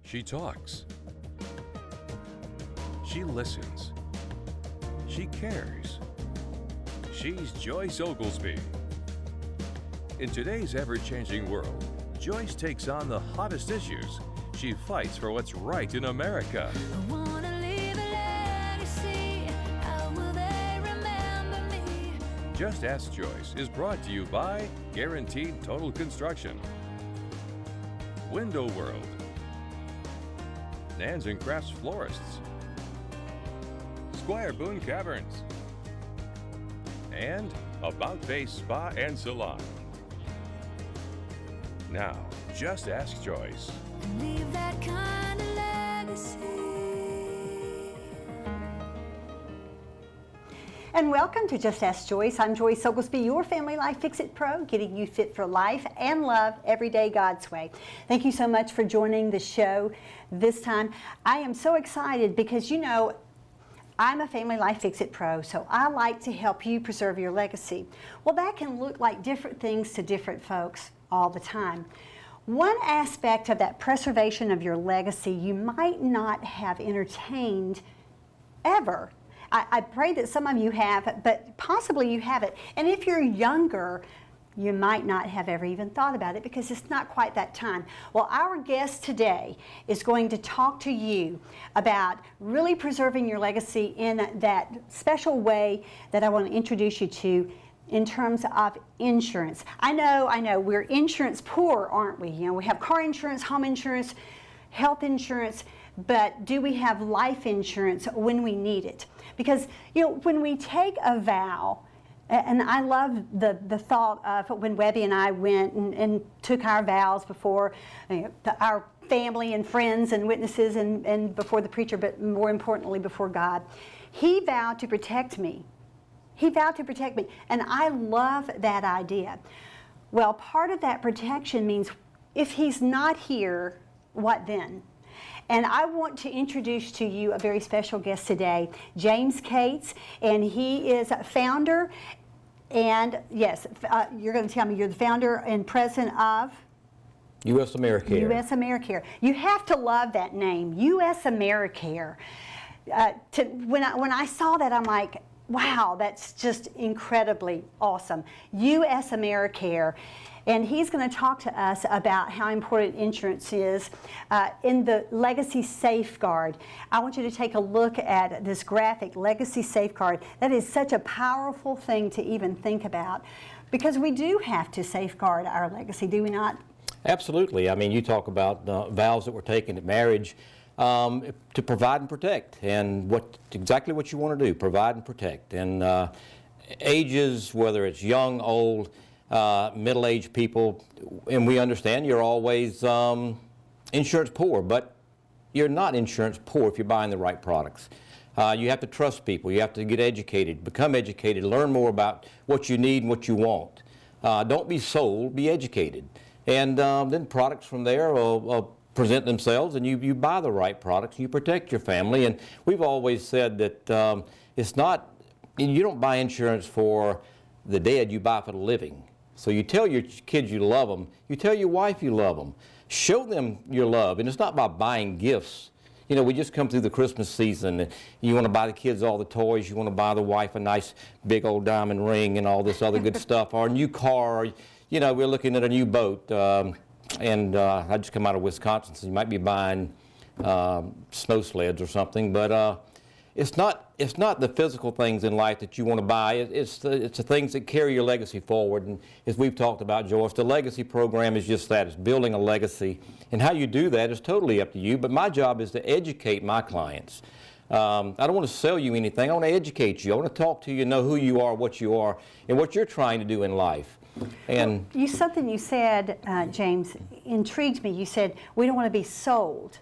She talks. She listens. She cares. She's Joyce Oglesby. In today's ever-changing world, Joyce takes on the hottest issues. She fights for what's right in America. I wanna leave a legacy. How will they remember me? Just Ask Joyce is brought to you by Guaranteed Total Construction, Window World, Nan's and Crafts Florists, Squire Boone Caverns, and About Face Spa and Salon. Now, just ask Joyce. And leave that kind of legacy. And welcome to Just Ask Joyce. I'm Joyce Oglesby, your Family Life Fix-It Pro, getting you fit for life and love every day God's way. Thank you so much for joining the show this time. I am so excited because, you know, I'm a Family Life Fix-It Pro, so I like to help you preserve your legacy. Well, that can look like different things to different folks all the time. One aspect of that preservation of your legacy you might not have entertained ever. I pray that some of you have, but possibly you haven't. And if you're younger, you might not have ever even thought about it because it's not quite that time. Well, our guest today is going to talk to you about really preserving your legacy in that special way that I want to introduce you to in terms of insurance. I know, we're insurance poor, aren't we? You know, we have car insurance, home insurance, health insurance, but do we have life insurance when we need it? Because, you know, when we take a vow, and I love the thought of when Webby and I went and took our vows before our family and friends and witnesses and before the preacher, but more importantly before God. He vowed to protect me. He vowed to protect me, and I love that idea. Well, part of that protection means if he's not here, what then? And I want to introduce to you a very special guest today, James Cates, and he is a founder, and yes, you're going to tell me you're the founder and president of? USAmericare. USAmericare. You have to love that name, USAmericare. When I saw that, I'm like, wow, that's just incredibly awesome. USAmericare. And he's going to talk to us about how important insurance is in the Legacy Safeguard. I want you to take a look at this graphic, Legacy Safeguard. That is such a powerful thing to even think about because we do have to safeguard our legacy, do we not? Absolutely. I mean, you talk about vows that were taken at marriage to provide and protect, and exactly what you want to do, provide and protect. And ages, whether it's young, old, middle-aged people, and we understand you're always insurance poor, but you're not insurance poor if you're buying the right products. You have to trust people. You have to get educated, become educated, learn more about what you need and what you want. Don't be sold, be educated. And then products from there will present themselves, and you buy the right products, you protect your family. And we've always said that it's not, you don't buy insurance for the dead, you buy for the living. So you tell your kids you love them, you tell your wife you love them, show them your love, and it's not by buying gifts. You know, we just come through the Christmas season, and you want to buy the kids all the toys, you want to buy the wife a nice big old diamond ring and all this other good stuff, or a new car, or, you know, we're looking at a new boat. I just come out of Wisconsin, so you might be buying snow sleds or something, but it's not the physical things in life that you want to buy. It's the things that carry your legacy forward. And as we've talked about, Joyce, the legacy program is just that. It's building a legacy. And how you do that is totally up to you. But my job is to educate my clients. I don't want to sell you anything. I want to educate you. I want to talk to you, know who you are, and what you're trying to do in life. And something you said, James, intrigued me. You said, we don't want to be sold.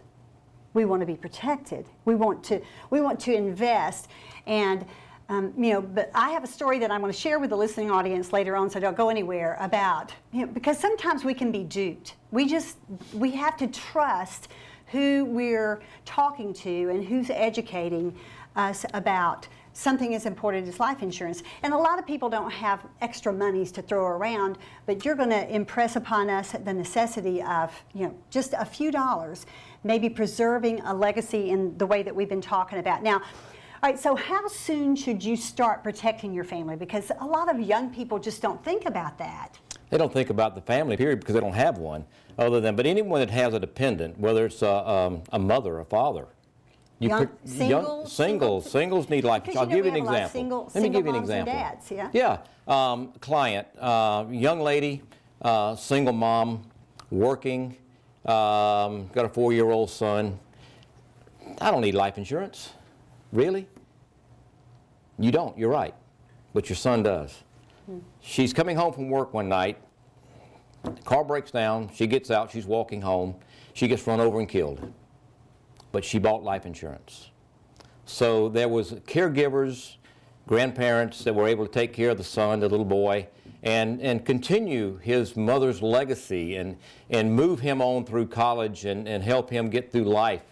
We want to be protected. We want to invest. And you know, but I have a story that I'm going to share with the listening audience later on, so don't go anywhere, about, you know, because sometimes we can be duped. We have to trust who we're talking to and who's educating us about something as important as life insurance. And a lot of people don't have extra monies to throw around, but you're going to impress upon us the necessity of, you know, just a few dollars maybe preserving a legacy in the way that we've been talking about. Now, all right, so how soon should you start protecting your family? Because a lot of young people just don't think about that. They don't think about the family, period, because they don't have one other than, but anyone that has a dependent, whether it's a mother, a father. Singles need life insurance. I'll give you an example. Let me give you an example. Dads, yeah? Yeah, client, young lady, single mom, working, got a 4-year-old son. I don't need life insurance. Really? You don't, you're right, but your son does. She's coming home from work one night, the car breaks down, she gets out, she's walking home, she gets run over and killed. But she bought life insurance. So there was caregivers, grandparents that were able to take care of the son, the little boy, and continue his mother's legacy and move him on through college and help him get through life.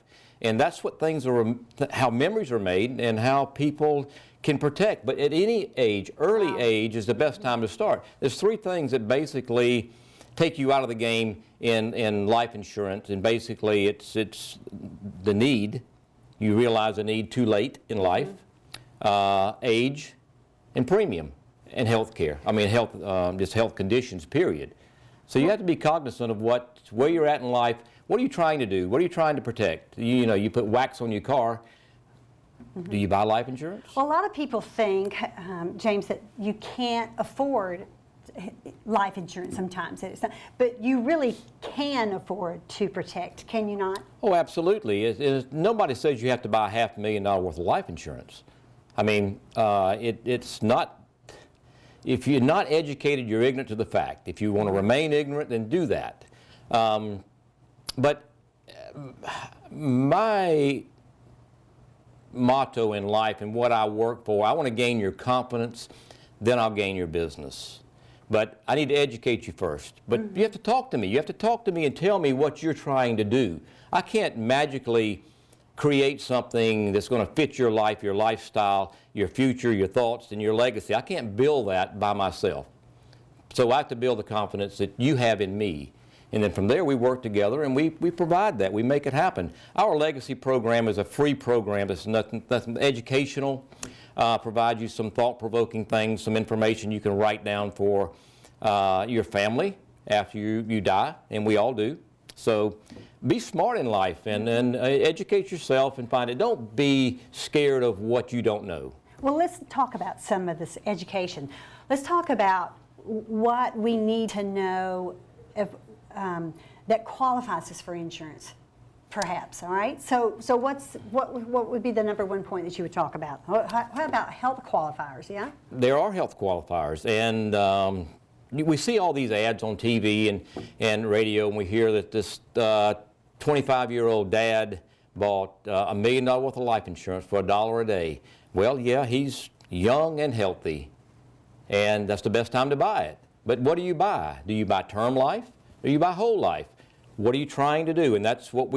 And that's what things are, how memories are made and how people can protect. But at any age, early age is the best time to start. There's 3 things that basically take you out of the game in life insurance, and basically it's the need. You realize the need too late in life, age, and premium, and health care. I mean, just health conditions, period. So you have to be cognizant of where you're at in life. What are you trying to do? What are you trying to protect? You know, you put wax on your car. Do you buy life insurance? Well, a lot of people think, James, that you can't afford life insurance sometimes, but you really can afford to protect, can you not? Oh, absolutely. Nobody says you have to buy $500,000 worth of life insurance. I mean, it's not, if you're not educated, you're ignorant to the fact. If you want to remain ignorant, then do that. But my motto in life and what I work for, I want to gain your confidence, then I'll gain your business. But I need to educate you first. But you have to talk to me. You have to talk to me and tell me what you're trying to do. I can't magically create something that's going to fit your life, your lifestyle, your future, your thoughts, and your legacy. I can't build that by myself. So I have to build the confidence that you have in me. And then from there we work together and we provide that. We make it happen. Our legacy program is a free program. It's nothing educational. Provide you some thought-provoking things, some information you can write down for your family after you die, and we all do. So be smart in life and educate yourself and find it. Don't be scared of what you don't know. Well, let's talk about some of this education. Let's talk about what we need to know that qualifies us for insurance. Perhaps, all right? So what would be the #1 point that you would talk about? How about health qualifiers, yeah? There are health qualifiers, and we see all these ads on TV and radio, and we hear that this 25-year-old dad bought $1 million worth of life insurance for $1 a day. Well, yeah, he's young and healthy, and that's the best time to buy it. But what do you buy? Do you buy term life, or do you buy whole life? What are you trying to do? And that's what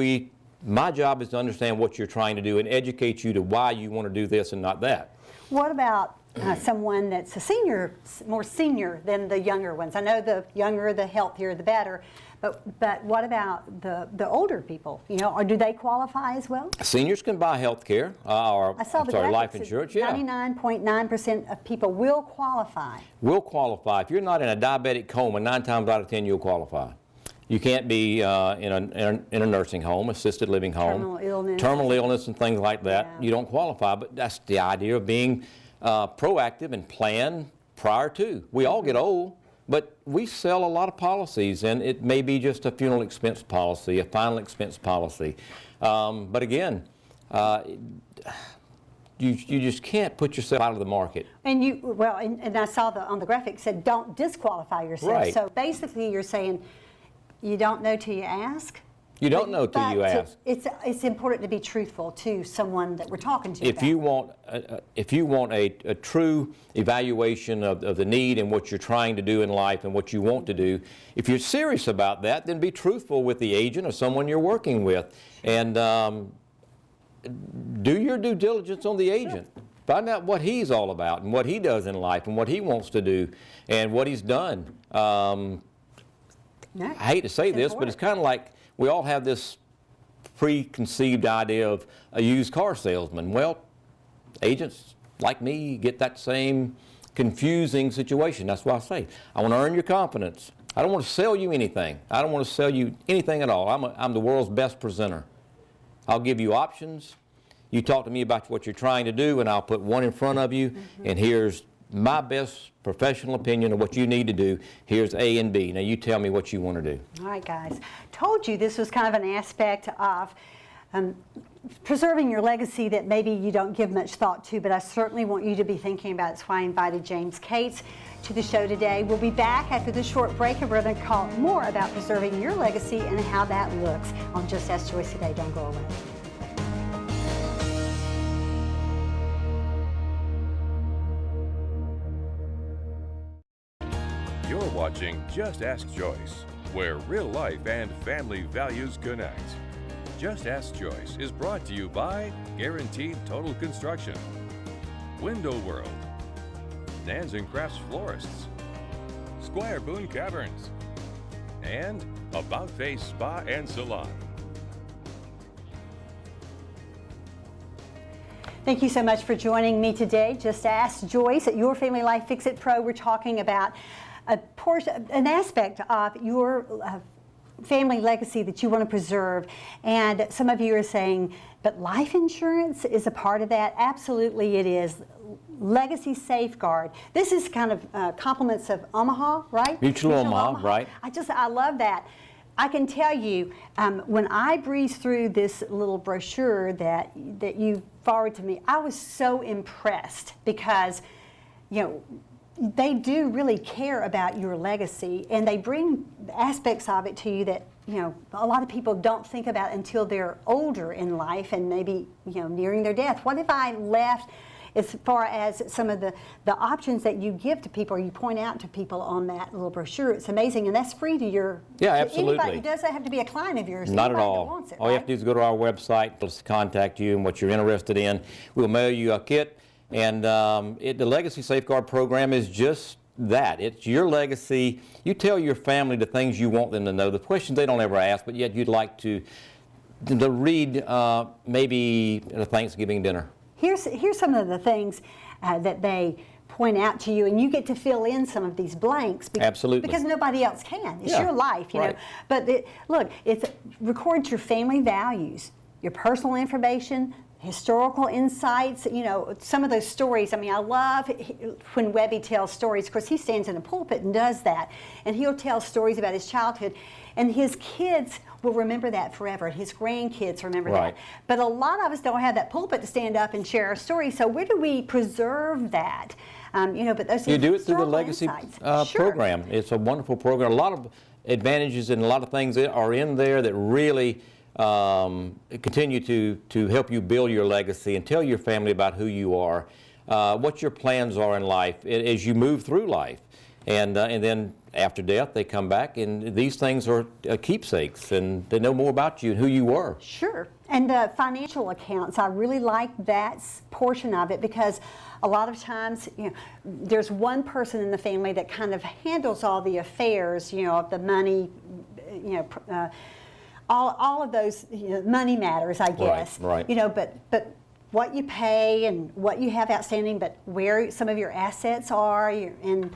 my job is to understand what you're trying to do and educate you to why you want to do this and not that. What about someone that's a senior, more senior than the younger ones? I know the younger, the healthier, the better, but what about the older people? You know, or do they qualify as well? Seniors can buy health care or life insurance. Yeah. 99.9% of people will qualify. Will qualify. If you're not in a diabetic coma, 9 times out of 10 you'll qualify. You can't be in a nursing home, assisted living home, terminal illness and things like that. Yeah. You don't qualify, but that's the idea of being proactive and plan prior to. We all get old, but we sell a lot of policies, and it may be just a funeral expense policy, a final expense policy. But again, you just can't put yourself out of the market. And and I saw on the graphic it said don't disqualify yourself. Right. So basically you're saying, you don't know till you ask? You don't know till you ask. It's important to be truthful to someone that we're talking to. If you want a true evaluation of the need and what you're trying to do in life and what you want to do, if you're serious about that, then be truthful with the agent or someone you're working with, and do your due diligence on the agent. Sure. Find out what he's all about and what he does in life and what he wants to do and what he's done. I hate to say this, but it's kind of like we all have this preconceived idea of a used car salesman. Well, agents like me get that same confusing situation. That's why I say, I want to earn your confidence. I don't want to sell you anything. I don't want to sell you anything at all. I'm the world's best presenter. I'll give you options. You talk to me about what you're trying to do, and I'll put one in front of you, and here's my best professional opinion of what you need to do. Here's A and B. Now you tell me what you want to do. All right, guys. Told you this was kind of an aspect of preserving your legacy that maybe you don't give much thought to, but I certainly want you to be thinking about it. That's why I invited James Cates to the show today. We'll be back after this short break, and we're going to talk more about preserving your legacy and how that looks on Just Ask Joyce today. Don't go away. You're watching Just Ask Joyce, where real life and family values connect. Just Ask Joyce is brought to you by Guaranteed Total Construction, Window World, Nans and Crafts Florists, Squire Boone Caverns, and About Face Spa and Salon. Thank you so much for joining me today. Just Ask Joyce at Your Family Life Fix-It Pro. We're talking about an aspect of your family legacy that you want to preserve, and some of you are saying, but life insurance is a part of that. Absolutely it is. Legacy Safeguard. This is kind of compliments of Omaha, right? Mutual Omaha, right. I love that. I can tell you, when I breezed through this little brochure that you forwarded to me, I was so impressed because, you know, they do really care about your legacy, and they bring aspects of it to you that, you know, a lot of people don't think about until they're older in life and maybe, you know, nearing their death. What if I left, as far as some of the options that you give to people, or you point out to people on that little brochure? It's amazing, and that's free to your... Yeah, absolutely. Anybody. It doesn't have to be a client of yours. Not at Anybody all. that wants it, All you right? have to do is go to our website, let's contact you and what you're interested in. We'll mail you a kit. And the Legacy Safeguard program is just that. It's your legacy. You tell your family the things you want them to know, the questions they don't ever ask, but yet you'd like to read maybe at a Thanksgiving dinner. Here's some of the things that they point out to you, and you get to fill in some of these blanks. Absolutely. Because nobody else can. It's Yeah, your life, you right. know. But look, it records your family values, your personal information, historical insights, you know, some of those stories. I mean, I love when Webby tells stories. Of course, he stands in a pulpit and does that, and he'll tell stories about his childhood, and his kids will remember that forever. His grandkids remember Right. that. But a lot of us don't have that pulpit to stand up and share our story, so where do we preserve that? You know, but those You do it through the historical Legacy insights. Sure. program. It's a wonderful program. A lot of advantages and a lot of things that are in there that really continue to help you build your legacy and tell your family about who you are, what your plans are in life as you move through life. And then after death, they come back, and these things are keepsakes, and they know more about you and who you were. Sure. And financial accounts, I really like that portion of it, because a lot of times, you know, there's one person in the family that kind of handles all the affairs, you know, of the money, you know, all of those, you know, money matters, I guess. Right. You know, but what you pay and what you have outstanding, but where some of your assets are, and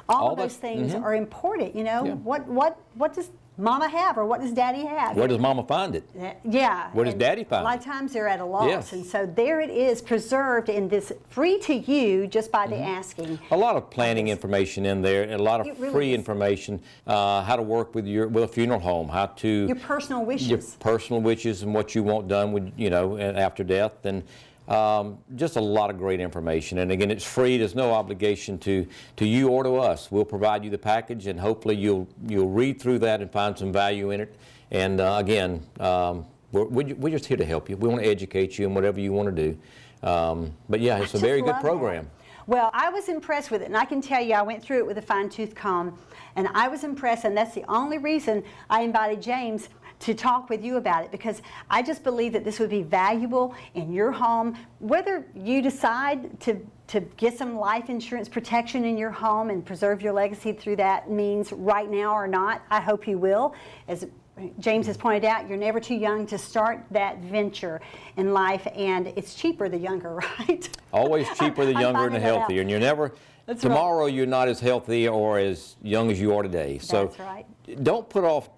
all of those things are important. You know, Yeah. what does Mama have, or what does Daddy have? Where does Mama find it? Yeah. Where does and Daddy find A lot it? of times they're at a loss, Yes. and so there it is, preserved in this, free to you just by the asking. A lot of planning information in there, and a lot of It really free is. information, how to work with a funeral home, how to Your personal wishes. your personal wishes and what you want done with, you know, after death, and just a lot of great information. And again, it's free. There's no obligation to you or to us. We'll provide you the package, and hopefully you'll read through that and find some value in it. And again, we're just here to help you. We want to educate you in whatever you want to do. But yeah, it's a very good program. Well, I was impressed with it, and I can tell you I went through it with a fine-tooth comb, and I was impressed, and that's the only reason I invited James to talk with you about it, because I just believe that this would be valuable in your home. Whether you decide to get some life insurance protection in your home and preserve your legacy through that means right now or not, I hope you will. As James has pointed out, you're never too young to start that venture in life, and it's cheaper the younger, right? Always cheaper the younger and the healthier, and you're never, tomorrow you're not as healthy or as young as you are today. So That's right. don't put off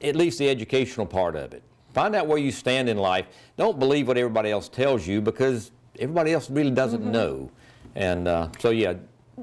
at least the educational part of it. Find out where you stand in life. Don't believe what everybody else tells you, because everybody else really doesn't know. And so yeah,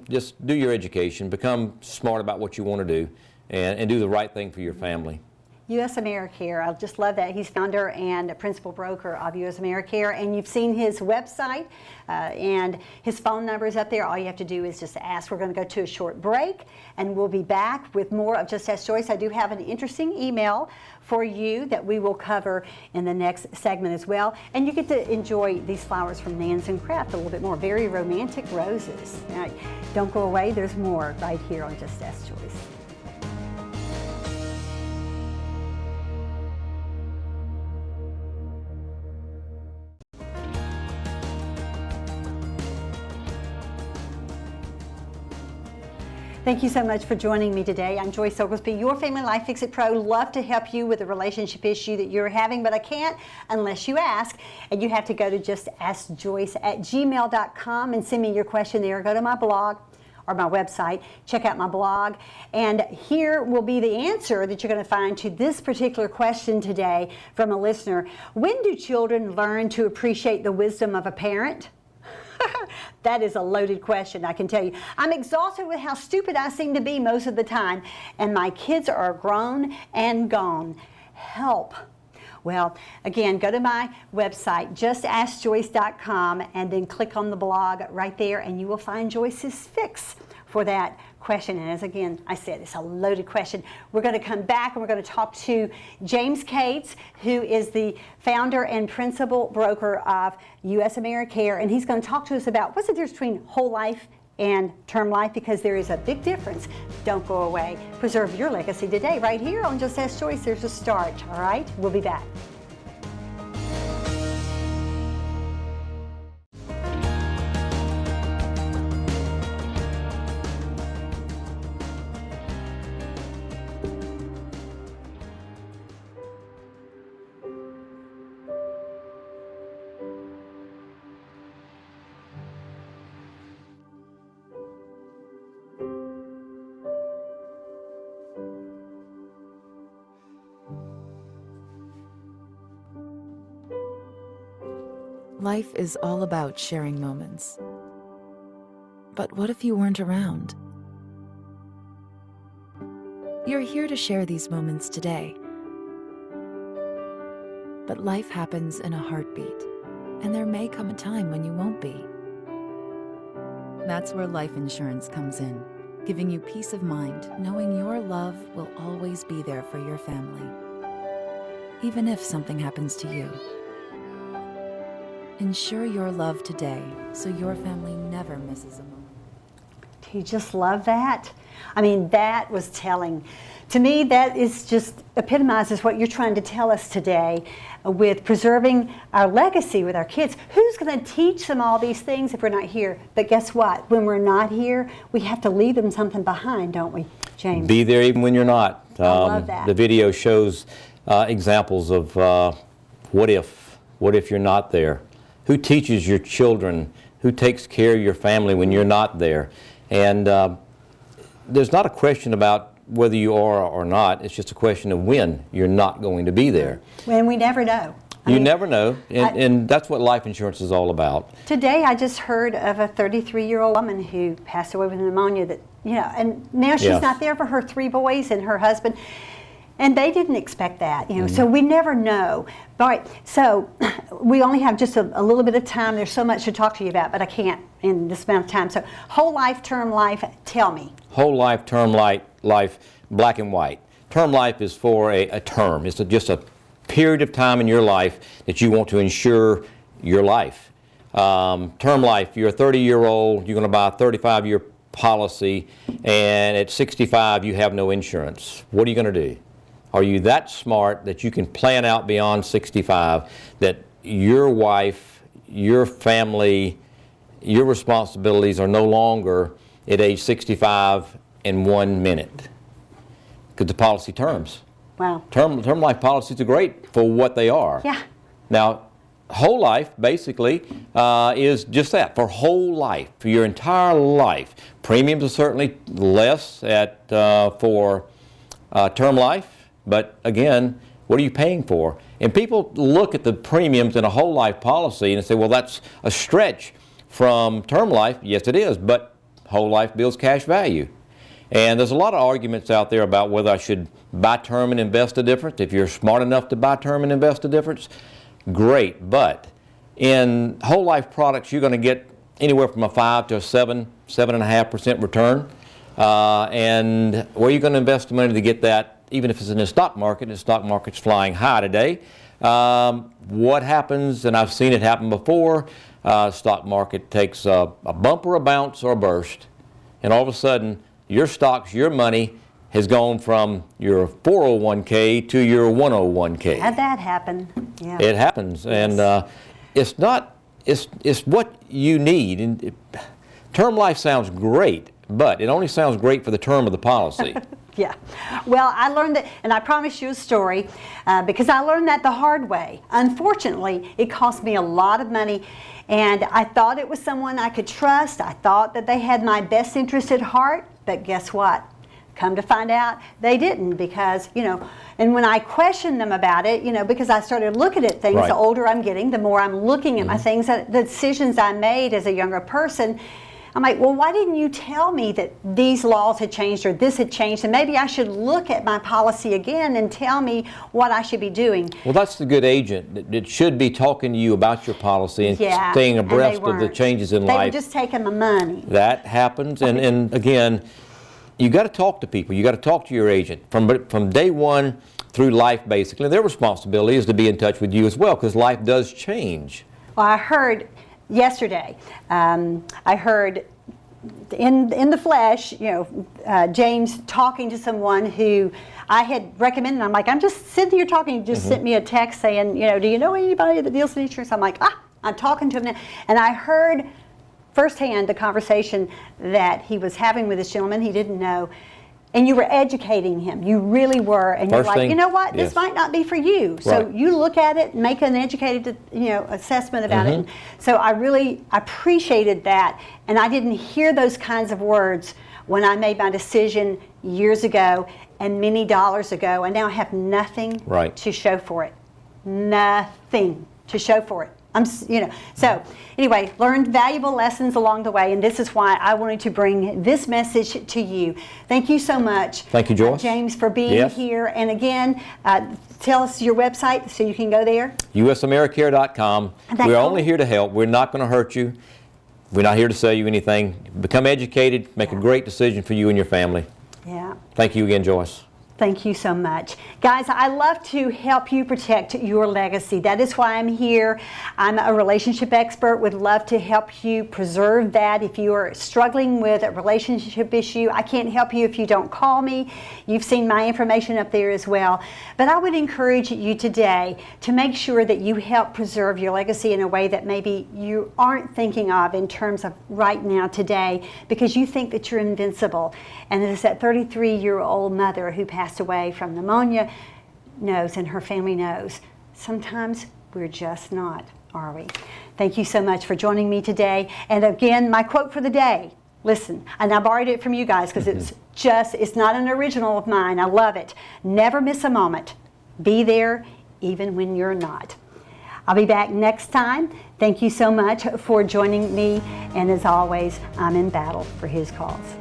just do your education, become smart about what you want to do, and do the right thing for your family. USAmericare, I just love that. He's founder and principal broker of USAmericare, and you've seen his website and his phone number is up there. All you have to do is just ask. We're going to go to a short break, and we'll be back with more of Just Ask Joyce. I do have an interesting email for you that we will cover in the next segment as well, and you get to enjoy these flowers from Nans and Craft a little bit more. Very romantic roses. All right, don't go away. There's more right here on Just Ask Joyce. Thank you so much for joining me today. I'm Joyce Oglesby, your Family Life Fix-It Pro. Love to help you with a relationship issue that you're having, but I can't unless you ask. And you have to go to justaskjoyce@gmail.com and send me your question there. Go to my blog or my website, check out my blog, and here will be the answer that you're going to find to this particular question today from a listener. When do children learn to appreciate the wisdom of a parent? That is a loaded question, I can tell you. I'm exhausted with how stupid I seem to be most of the time, and my kids are grown and gone. Help. Well, again, go to my website, justaskjoyce.com, and then click on the blog right there, and you will find Joyce's fix for that question. And as again I said, it's a loaded question. We're going to come back and we're going to talk to James Cates, who is the founder and principal broker of USAmericare, and he's going to talk to us about what's the difference between whole life and term life, because there is a big difference. Don't go away. Preserve your legacy today right here on Just Ask Joyce. There's a start. All right, we'll be back. Life is all about sharing moments. But what if you weren't around? You're here to share these moments today. But life happens in a heartbeat, and there may come a time when you won't be. That's where life insurance comes in, giving you peace of mind, knowing your love will always be there for your family, even if something happens to you. Insure your love today so your family never misses a moment. Do you just love that? I mean, that was telling. To me, that is just epitomizes what you're trying to tell us today with preserving our legacy with our kids. Who's going to teach them all these things if we're not here? But guess what? When we're not here, we have to leave them something behind, don't we, James? Be there even when you're not. I love that. The video shows examples of what if you're not there? Who teaches your children? Who takes care of your family when you're not there? And there's not a question about whether you are or not. It's just a question of when you're not going to be there. And we never know. You never know, and that's what life insurance is all about. Today I just heard of a 33-year-old woman who passed away with pneumonia that, you know, and now she's not there for her 3 boys and her husband. And they didn't expect that, you know, so we never know. But so we only have just a little bit of time. There's so much to talk to you about, but I can't in this amount of time. So whole life, term life, tell me. Whole life, term life, black and white. Term life is for a term. It's just a period of time in your life that you want to insure your life. Term life, you're a 30-year-old, you're going to buy a 35-year policy, and at 65 you have no insurance. What are you going to do? Are you that smart that you can plan out beyond 65 that your wife, your family, your responsibilities are no longer at age 65 in 1 minute? Because the policy terms. Wow. Term life policies are great for what they are. Yeah. Now, whole life basically is just that, for whole life, for your entire life. Premiums are certainly less for term life, but again, what are you paying for? And people look at the premiums in a whole life policy and say, well, that's a stretch from term life. Yes, it is, but whole life builds cash value. And there's a lot of arguments out there about whether I should buy term and invest a difference. If you're smart enough to buy term and invest a difference, great. But in whole life products, you're going to get anywhere from a 5 to a 7.5% return. And where are you going to invest the money to get that, even if it's in the stock market? And the stock market's flying high today. What happens, and I've seen it happen before, stock market takes a bump or a bounce or a burst, and all of a sudden your stocks, your money has gone from your 401k to your 101k. Had that happen? Yeah. It happens, Yes. and it's what you need. And term life sounds great, but it only sounds great for the term of the policy. Yeah. Well, I learned that, and I promise you a story, because I learned that the hard way. Unfortunately, it cost me a lot of money, and I thought it was someone I could trust. I thought that they had my best interest at heart, but guess what? Come to find out, they didn't, because, and when I questioned them about it, because I started looking at things, Right. The older I'm getting, the more I'm looking at my things, the decisions I made as a younger person, I'm like, well, why didn't you tell me that these laws had changed or this had changed? And maybe I should look at my policy again and tell me what I should be doing. Well, that's the good agent that should be talking to you about your policy and Yeah, staying and they abreast of the weren't. changes in They life. were just taking my money. That happens, and again, you got to talk to people. You got to talk to your agent from day one through life. Basically, their responsibility is to be in touch with you as well, because life does change. Well, I heard yesterday, I heard in the flesh, James talking to someone who I had recommended. I'm like, I'm just sitting here talking. He just sent me a text saying, do you know anybody that deals in insurance? I'm like, I'm talking to him now. And I heard firsthand the conversation that he was having with this gentleman he didn't know. And you were educating him. You really were. And First you're like, thing, you know what? yes. This might not be for you. So Right. you look at it, make an educated, assessment about it. So I really appreciated that. And I didn't hear those kinds of words when I made my decision years ago and many dollars ago. And now I have nothing Right. to show for it. Nothing to show for it. So anyway, learned valuable lessons along the way, and this is why I wanted to bring this message to you. Thank you so much. Thank you, Joyce. James, for being Yes. here. And again, tell us your website so you can go there. USAmericare.com. That's We're all. only here to help. We're not going to hurt you. We're not here to sell you anything. Become educated. Make a great decision for you and your family. Yeah. Thank you again, Joyce. Thank you so much. Guys, I love to help you protect your legacy. That is why I'm here. I'm a relationship expert, would love to help you preserve that. If you are struggling with a relationship issue, I can't help you if you don't call me. You've seen my information up there as well. But I would encourage you today to make sure that you help preserve your legacy in a way that maybe you aren't thinking of in terms of right now, today, because you think that you're invincible. And it's that 33-year-old mother who passed away from pneumonia knows, and her family knows, sometimes we're just not, are we? Thank you so much for joining me today. And again, my quote for the day, listen, and I borrowed it from you guys because it's not an original of mine. I love it. Never miss a moment. Be there even when you're not. I'll be back next time. Thank you so much for joining me. And as always, I'm in battle for his cause.